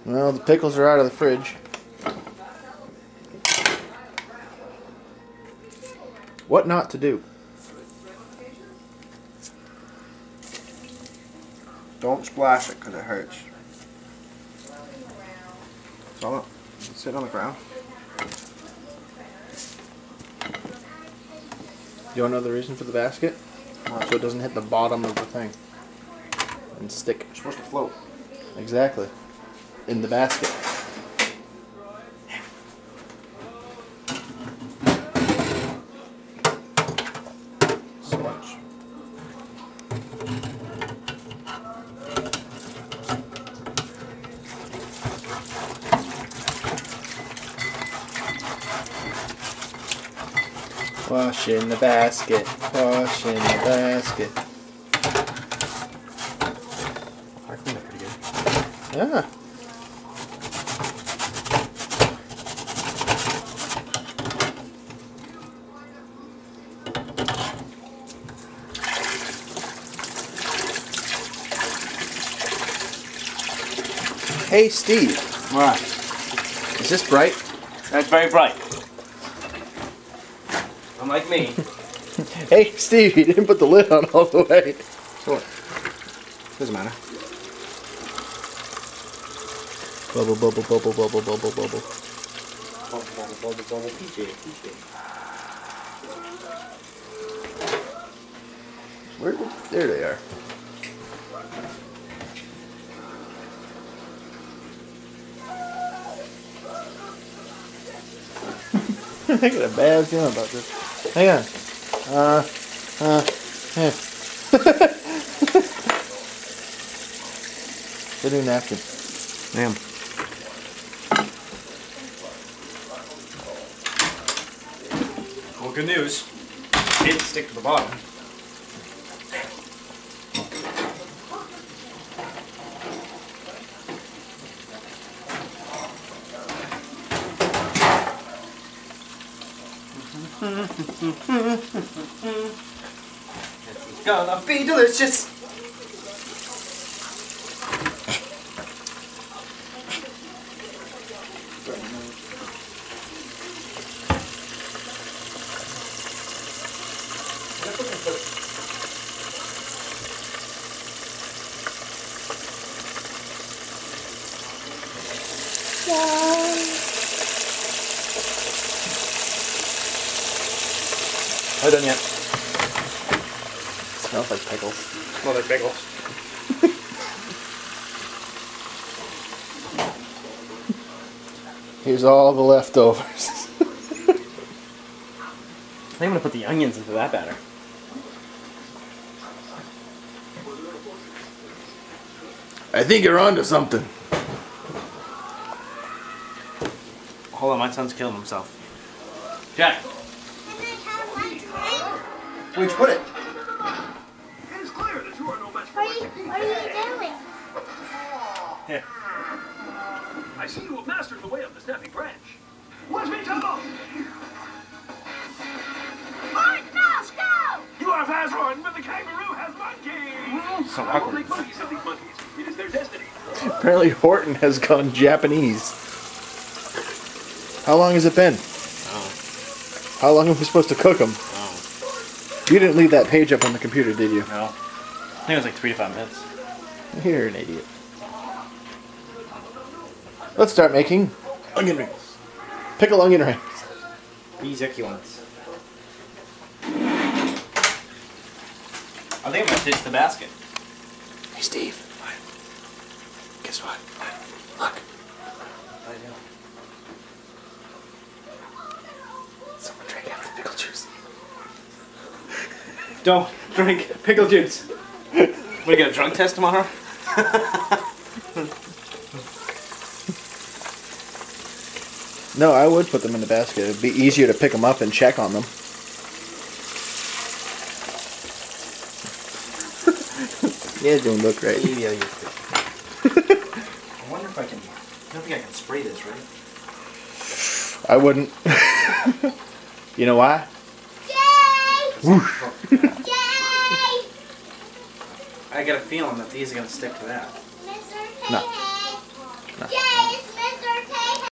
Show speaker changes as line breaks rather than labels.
Well, the pickles are out of the fridge. What not to do? Don't splash it because it hurts. It's sitting on the ground. You want to know the reason for the basket? What? So it doesn't hit the bottom of the thing and stick. It's supposed to float. Exactly. In the basket. Sponge. Wash in the basket. Wash in the basket.
I cleaned it pretty good.
Yeah. Hey Steve.
What?
Is this bright?
That's very bright. Unlike me.
Hey Steve, you didn't put the lid on all the way.
So what? Doesn't matter.
Bubble, bubble, bubble, bubble, bubble, bubble.
Bubble, PJ.
Where? There they are. I got a bad feeling about this. Hang on. The new napkin.
Damn. Well, good news. It didn't stick to the bottom. It's gonna be delicious. Are we done yet?
Smells like pickles.
Smells like pickles.
Here's all the leftovers.
I think I'm gonna put the onions into that batter.
I think you're onto something.
Hold on, my son's killing himself. Jack! Where'd you put it?
It is clear that you are no match for
What are you doing?
Here.
I see you have mastered the way of the snapping branch. Let me tell them! Mike, fast, go! You are fast one, but the kangaroo has monkeys!
So
I will
awkward.
make monkeys of these monkeys. It is their destiny.
Apparently Horton has gone Japanese. How long has it been?
Oh.
How long are we supposed to cook them?
Oh.
You didn't leave that page up on the computer, did you?
No. I think it was like 3 to 5 minutes.
You're an idiot. Let's start making onion rings. Pickle onion rings.
These icky ones. I think I'm gonna ditch the basket.
Hey Steve. What? Guess what? Look.
I know.
Someone drank half the pickle juice.
Don't drink pickle juice. We get a drunk test tomorrow?
No, I would put them in the basket. It'd be easier to pick them up and check on them. Yeah, it don't look right.
Yeah, I wonder if I can. I don't think I can spray this, right?
I wouldn't. You know why?
I got a feeling that these are gonna stick to that.
No.
Yes.